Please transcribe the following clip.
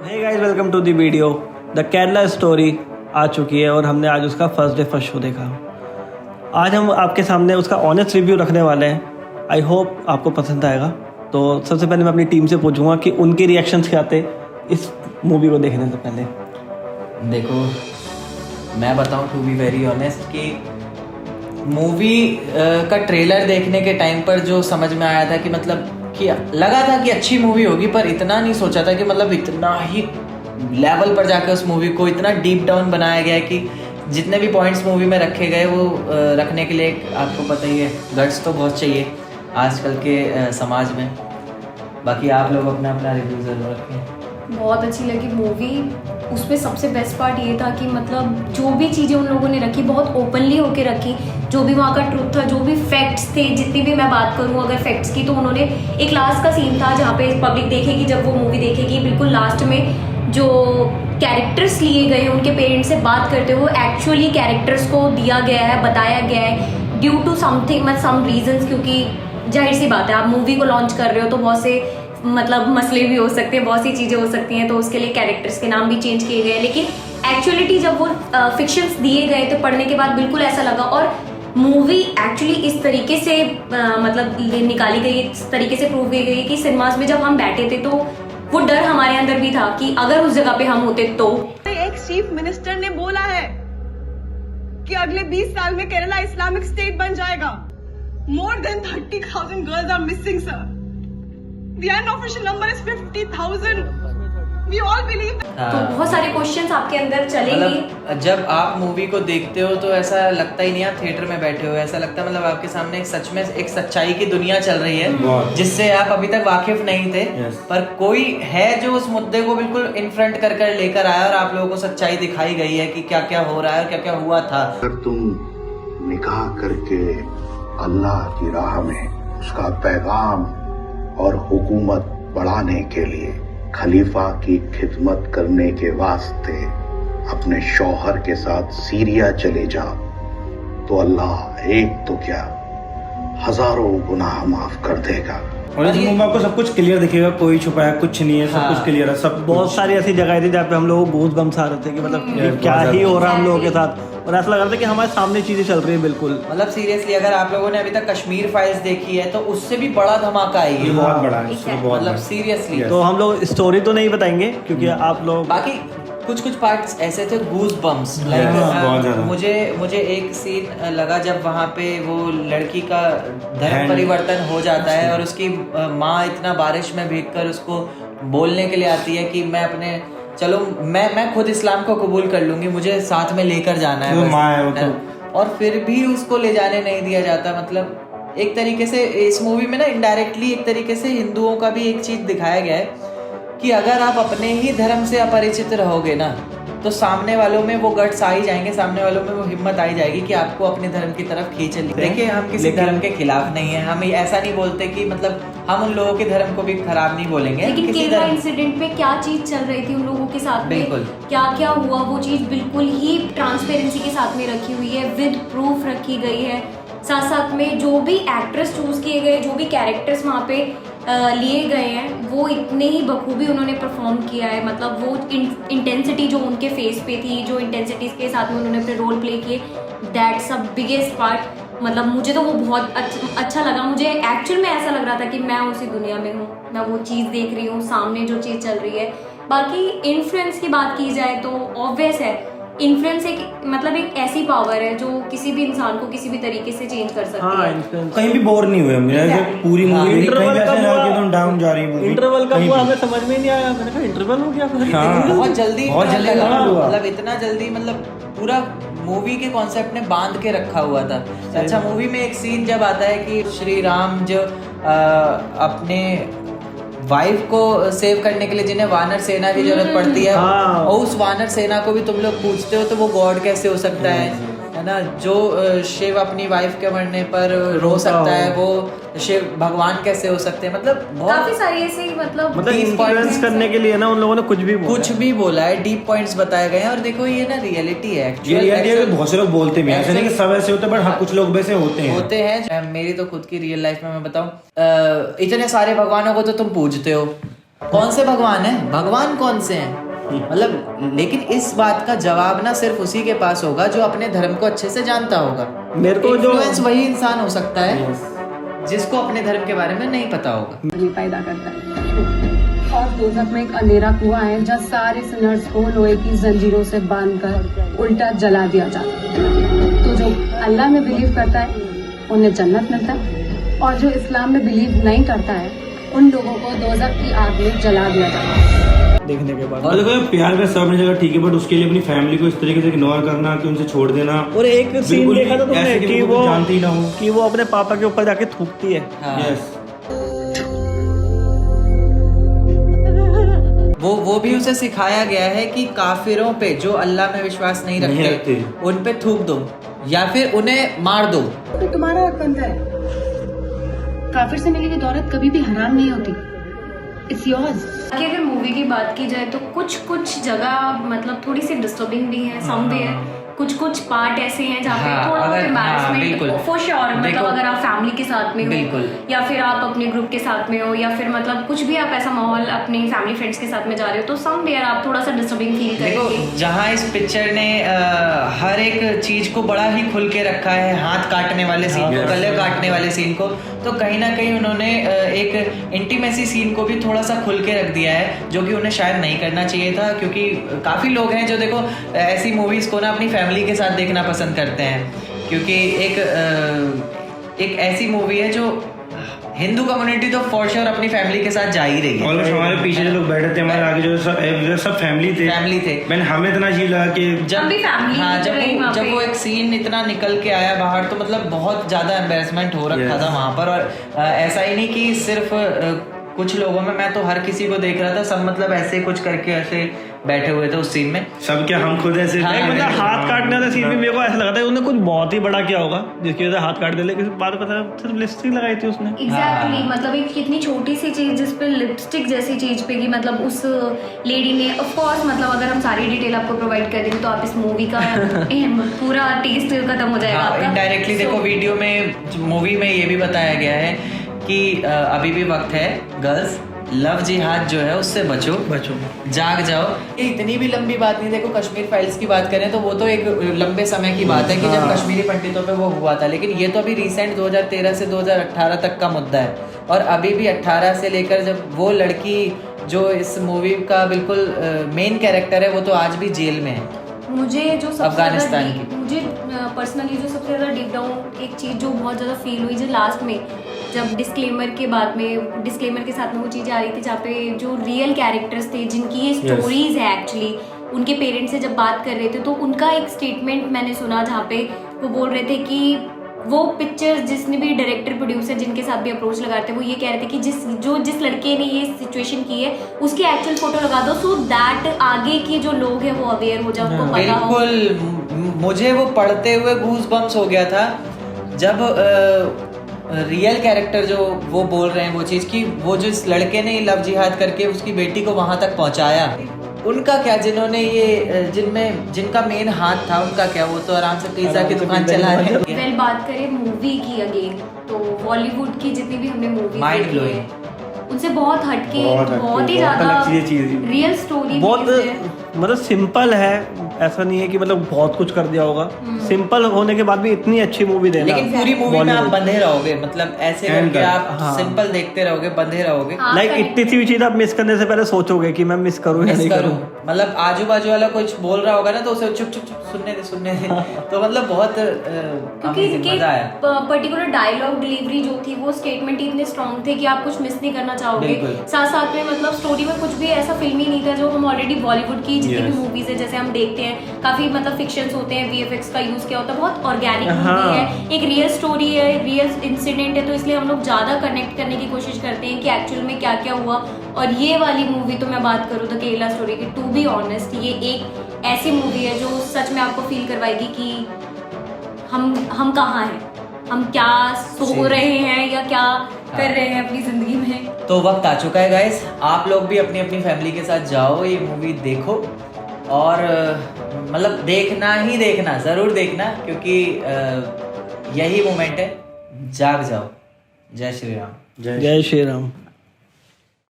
Hey guys, welcome to the video. The Kerala story आ चुकी है और हमने आज उसका फर्स्ट डे फर्स्ट शो देखा। आज हम आपके सामने उसका ऑनेस्ट रिव्यू रखने वाले हैं। आई होप आपको पसंद आएगा। तो सबसे पहले मैं अपनी टीम से पूछूंगा कि उनके रिएक्शंस क्या थे इस मूवी को देखने से पहले। देखो, मैं बताऊं टू बी वेरी ऑनेस्ट कि मूवी का ट्रेलर देखने के टाइम पर जो समझ में आया था कि मतलब कि लगा था कि अच्छी मूवी होगी, पर इतना नहीं सोचा था कि मतलब इतना ही लेवल पर जाकर उस मूवी को इतना डीप डाउन बनाया गया है कि जितने भी पॉइंट्स मूवी में रखे गए वो रखने के लिए आपको पता ही है गट्स तो बहुत चाहिए आजकल के समाज में। बाकी आप लोग अपना अपना रिव्यू ज़रूर रखें। बहुत अच्छी लगी मूवी। उसमें सबसे बेस्ट पार्ट ये था कि मतलब जो भी चीज़ें उन लोगों ने रखी बहुत ओपनली होके रखी। जो भी वहाँ का ट्रुथ था, जो भी फैक्ट्स थे, जितनी भी मैं बात करूँ अगर फैक्ट्स की, तो उन्होंने एक लास्ट का सीन था जहाँ पे पब्लिक देखेगी, जब वो मूवी देखेगी, बिल्कुल लास्ट में जो कैरेक्टर्स लिए गए हैं उनके पेरेंट्स से बात करते हुए एक्चुअली कैरेक्टर्स को दिया गया है, बताया गया है due to something some reasons. क्योंकि जाहिर सी बात है, आप मूवी को लॉन्च कर रहे हो तो बहुत से मतलब मसले भी हो सकते हैं, बहुत सी चीज़ें हो सकती हैं, तो उसके लिए कैरेक्टर्स के नाम भी चेंज किए गए। लेकिन एक्चुअलिटी जब वो फिक्शंस दिए गए तो पढ़ने के बाद बिल्कुल ऐसा लगा। और मूवी एक्चुअली इस तरीके से मतलब निकाली गई, इस तरीके से प्रूव की गई कि सिनेमास में जब हम बैठे थे तो वो डर हमारे अंदर भी था कि अगर उस जगह पे हम होते तो। एक चीफ मिनिस्टर ने बोला है कि अगले 20 साल में केरला इस्लामिक स्टेट बन जाएगा। More than 30,000 girls are missing sir. The unofficial number is 50,000. We all believe that. तो बहुत सारे क्वेश्चंस आपके अंदर चलेंगे। मतलब जब आप मूवी को देखते हो तो ऐसा लगता ही नहीं आप थिएटर में बैठे हो, ऐसा लगता है मतलब आपके सामने एक सच में एक सच्चाई की दुनिया चल रही है जिससे आप अभी तक वाकिफ नहीं थे। पर कोई है जो उस मुद्दे को बिल्कुल इन फ्रंट कर कर लेकर आया और आप लोगों को सच्चाई दिखाई गई है कि क्या क्या हो रहा है, क्या क्या हुआ था। अगर तुम निकाह करके अल्लाह की राह में उसका पैगाम और हुकूमत बढ़ाने के लिए खलीफा की खिदमत करने के वास्ते अपने शौहर के साथ सीरिया चले जाओ तो अल्लाह एक तो क्या हजारों गुनाह माफ कर देगा। और इस मूवी में आपको सब कुछ क्लियर दिखेगा, कोई छुपाया कुछ नहीं है, सब कुछ क्लियर है। सब बहुत सारी ऐसी जगह थी जहाँ पे हम लोगों को गूज बम्स आ रहे थे कि मतलब क्या ही हो रहा है हम लोगों के साथ, और ऐसा लग रहा था कि हमारे सामने चीजें चल रही है बिल्कुल। मतलब सीरियसली अगर आप लोगों ने अभी तक कश्मीर फाइल्स देखी है तो उससे भी बड़ा धमाका आएगी। बहुत बड़ा है, मतलब सीरियसली। तो हम लोग स्टोरी तो नहीं बताएंगे क्योंकि आप लोग बाकी कुछ पार्ट्स ऐसे थे गूज बम्स लाइक मुझे एक सीन लगा जब वहाँ पे वो लड़की का धर्म परिवर्तन हो जाता है और उसकी माँ इतना बारिश में भीगकर उसको बोलने के लिए आती है कि मैं अपने चलो मैं खुद इस्लाम को कबूल कर लूंगी, मुझे साथ में लेकर जाना है बस। और फिर भी उसको ले जाने नहीं दिया जाता। मतलब एक तरीके से इस मूवी में ना इनडायरेक्टली एक तरीके से हिंदुओं का भी एक चीज दिखाया गया है कि अगर आप अपने ही धर्म से अपरिचित रहोगे ना तो सामने वालों में वो गट्स आ ही जाएंगे, सामने वालों में वो हिम्मत आ ही जाएगी कि आपको अपने धर्म की तरफ खींच ले। देखिए, हम किसी धर्म के खिलाफ नहीं है, हम ऐसा नहीं बोलते कि मतलब हम उन लोगों के धर्म को भी खराब नहीं बोलेंगे। लेकिन केरला इंसिडेंट पे क्या चीज चल रही थी उन लोगों के साथ में, क्या क्या हुआ, वो चीज बिल्कुल ही ट्रांसपेरेंसी के साथ में रखी हुई है, विद प्रूफ रखी गई है। साथ साथ में जो भी एक्ट्रेस चूज किए गए, जो भी कैरेक्टर्स वहाँ पे लिए गए हैं, वो इतने ही बखूबी उन्होंने परफॉर्म किया है। मतलब वो इंटेंसिटी जो उनके फेस पे थी, जो इंटेंसिटी के साथ में उन्होंने अपने रोल प्ले किए, दैट्स अ बिगेस्ट पार्ट। मतलब मुझे तो वो बहुत अच्छा लगा। मुझे एक्चुअल में ऐसा लग रहा था कि मैं उसी दुनिया में हूँ, मैं वो चीज़ देख रही हूँ, सामने जो चीज़ चल रही है। बाकी इन्फ्लुएंस की बात की जाए तो ऑब्वियस है, इन्फ्लुएंस एक ऐसी पावर है जो किसी भी इंसान को किसी भी तरीके से चेंज कर सकती है। कहीं भी बोर नहीं हुए मेरे पूरी मूवी। इंटरवल एकदम डाउन जा रही है, इंटरवल का हुआ हमें समझ में नहीं आया। मैंने कहा इंटरवल हो गया बहुत जल्दी लगा। मतलब इतना जल्दी, मतलब पूरा मूवी के कॉन्सेप्ट ने बांध के रखा हुआ था। अच्छा, मूवी में एक सीन जब आता है कि श्री राम जो अपने वाइफ को सेव करने के लिए जिन्हें वानर सेना की जरूरत पड़ती है, और उस वानर सेना को भी तुम लोग पूछते हो तो वो गॉड कैसे हो सकता है ना। जो शिव अपनी वाइफ के मरने पर रो सकता है, वो शिव भगवान कैसे हो सकते हैं। मतलब काफी सारी ऐसे मतलब इन्फ्लुएंस करने के लिए ना उन लोगों ने कुछ भी बोला है, डीप पॉइंट्स बताए गए हैं। और देखो ये ना रियलिटी है, बहुत से लोग बोलते हैं, ऐसे नहीं कि सब ऐसे होते हैं, बट कुछ लोग वैसे होते हैं। मेरी तो खुद की रियल लाइफ में मैं बताऊं, इतने सारे भगवानों को तो तुम पूजते हो, कौन से भगवान है, भगवान कौन से हैं, मतलब लेकिन इस बात का जवाब ना सिर्फ उसी के पास होगा जो अपने धर्म को अच्छे से जानता होगा। मेरे को जो इन्फ्लुएंस वही इंसान हो सकता है जिसको अपने धर्म के बारे में नहीं पता होगा। ये पैदा करता है। और दोज़ख में एक अंधेरा कुआं है जहाँ सारे सिनर्स को लोहे की जंजीरों से बांधकर उल्टा जला दिया जाता है। तो जो अल्लाह में बिलीव करता है उन्हें जन्नत मिलता है, और जो इस्लाम में बिलीव नहीं करता है उन लोगों को दोज़ख की आग में जला दिया जाता है। देखने के बाद और देखो प्यार का सब अपनी जगह ठीक है, बट उसके लिए अपनी फैमिली को इस तरीके से इग्नोर करना कि उनसे छोड़ देना। और एक सीन बिल्कुल देखा था तुमने ऐसे कि कि वो वो जानती ना हो। कि वो अपने पापा के ऊपर जाके थूकती है। हाँ। यस, वो भी उसे सिखाया गया है कि काफिरों पे जो अल्लाह में विश्वास नहीं रखते उन पे थूक दो या फिर उन्हें मार दो। तो तुम्हारा हक बनता है। काफिर से मिली हुई दौलत कभी भी हराम नहीं होती। It's yours. कि अगर मूवी की बात की जाए तो कुछ कुछ जगह मतलब थोड़ी सी डिस्टर्बिंग भी है, समवेयर कुछ पार्ट ऐसे हैं जहाँ पे थोड़ा बहुत एम्बैरेसमेंट फॉर श्योर, मतलब अगर आप फैमिली के साथ में हो या फिर आप अपने ग्रुप के साथ में हो या फिर मतलब कुछ भी आप ऐसा माहौल अपनी फैमिली फ्रेंड्स के साथ में जा रहे हो तो समवेयर आप थोड़ा सा डिस्टर्बिंग फील करेंगे। जहाँ इस पिक्चर ने हर एक चीज को बड़ा ही खुल के रखा है, हाथ काटने वाले सीन को, गले काटने वाले सीन को, तो कहीं ना कहीं उन्होंने एक इंटीमेसी सीन को भी थोड़ा सा खुल के रख दिया है जो कि उन्हें शायद नहीं करना चाहिए था, क्योंकि काफी लोग हैं जो देखो ऐसी मूवीज को ना अपनी फैमिली के साथ देखना पसंद करते हैं, क्योंकि एक ऐसी मूवी है जो हिंदू कम्युनिटी तो फॉर श्योर अपनी फैमिली के साथ जा ही रही है। ऑलमोस्ट हमारे पीछे जो लोग बैठे थे, हमारे आगे जो सब फैमिली थे। मैंने हमें इतना अजीब लगा कि जब वो एक सीन इतना निकल के आया बाहर तो मतलब बहुत ज्यादा एम्बैरेसमेंट हो रखा था वहां पर। और ऐसा ही नहीं कि सिर्फ कुछ लोगों में, मैं तो हर किसी को देख रहा था, सब मतलब ऐसे कुछ करके ऐसे बैठे हुए थे उस सीन में। सब क्या हम खुद ऐसे मतलब हाथ काटने वाला सीन भी मेरे को ऐसा लगा था उन्होंने कुछ बहुत ही बड़ा किया होगा जिसकी वजह से हाथ काट दे, लेकिन बाद में पता सिर्फ लिपस्टिक लगाई थी उसने। एग्जैक्टली मतलब एक कितनी छोटी सी चीज जिस पे लिपस्टिक जैसी चीज पे की मतलब उस लेडी ने, ऑफ कोर्स मतलब अगर हम सारी डिटेल आपको प्रोवाइड कर देंगे तो आप इस मूवी का पूरा टेस्ट खत्म हो जाएगा आपका। इनडायरेक्टली देखो वीडियो में, मूवी में ये भी बताया गया है कि अभी भी वक्त है, गर्ल्स लव जिहाद जो है उससे बचो, जाग जाओ। ये इतनी भी लंबी बात नहीं। देखो कश्मीर फाइल्स की बात करें तो वो तो एक लंबे समय की बात है कि जब कश्मीरी पंडितों पे वो हुआ था, लेकिन ये तो अभी रिसेंट 2013 से 2018 तक का मुद्दा है। और अभी भी 18 से लेकर जब वो लड़की जो इस मूवी का बिल्कुल मेन कैरेक्टर है वो तो आज भी जेल में है। मुझे जो सबसे अफगानिस्तान की, मुझे पर्सनली जो सबसे ज़्यादा डीप डाउन एक चीज़ जो बहुत ज़्यादा फील हुई जो लास्ट में जब डिस्क्लेमर के साथ में वो चीज़ आ रही थी जहाँ पे जो रियल कैरेक्टर्स थे जिनकी ये स्टोरीज है एक्चुअली, उनके पेरेंट्स से जब बात कर रहे थे तो उनका एक स्टेटमेंट मैंने सुना जहाँ पे वो बोल रहे थे कि वो पिक्चर जिसने भी डायरेक्टर प्रोड्यूसर जिनके साथ भी अप्रोच लगा रहे थे वो ये कह रहे थे कि जिस लड़के ने ये सिचुएशन की है उसकी एक्चुअल फोटो लगा दो सो दैट आगे के जो लोग हैं वो अवेयर हो जाए, उनको पता हो। बिल्कुल, मुझे वो पढ़ते हुए गूज बम्स हो गया था जब रियल कैरेक्टर जो वो बोल रहे हैं वो चीज़ की, वो जिस लड़के ने लव जिहाद करके उसकी बेटी को वहां तक पहुंचाया, उनका क्या, जिन्होंने ये जिनका मेन हाथ था उनका क्या, वो तो आराम से पिज्जा की दुकान चला रहे हैं। वेल बात करें मूवी की अगेन तो बॉलीवुड की जितनी भी हमने मूवी देखी है उनसे बहुत हटके बहुत ही ज्यादा रियल स्टोरी, बहुत मतलब सिंपल है, ऐसा नहीं है कि मतलब बहुत कुछ कर दिया होगा। सिंपल होने के बाद भी इतनी अच्छी मूवी देना, लेकिन पूरी मूवी में आप बंधे रहोगे, मतलब ऐसे करके आप सिंपल देखते रहोगे, बंधे रहोगे। लाइक इतनी सी चीज आप मिस करने से पहले सोचोगे कि मैं मिस करूँ या नहीं करूँ। मतलब आजू बाजू वाला कुछ बोल रहा होगा ना तो उसे चुप चुप सुनने दे तो मतलब बहुत मजा आया। पर्टिकुलर डायलॉग डिलीवरी जो थी वो स्टेटमेंट इतने स्ट्रॉन्ग थे कि आप कुछ मिस नहीं करना चाहोगे। साथ में मतलब स्टोरी में कुछ भी ऐसा फिल्मी नहीं था जो हम ऑलरेडी बॉलीवुड की जितनी भी मूवीज है जैसे हम देखते हैं काफी मतलब फिक्शंस होते हैं, वीएफएक्स का यूज किया होता है, बहुत ऑर्गेनिक मूवी है, एक रियल स्टोरी है, रियल इंसिडेंट है, तो इसलिए हम लोग ज्यादा कनेक्ट करने की कोशिश करते हैं कि एक्चुअल में क्या क्या हुआ। और ये वाली मूवी तो मैं बात करूँ द केरला स्टोरी की, टू बी ऑनेस्ट ये एक ऐसी मूवी है जो सच में आपको फील करवाएगी कि हम कहाँ हैं, हम क्या सो रहे हैं या क्या कर रहे हैं अपनी जिंदगी में। तो वक्त आ चुका है गाइस, आप लोग भी अपनी अपनी फैमिली के साथ जाओ, ये मूवी देखो और मतलब देखना जरूर देखना, क्योंकि यही मोमेंट है, जाग जाओ। जय श्री राम। जय श्री राम।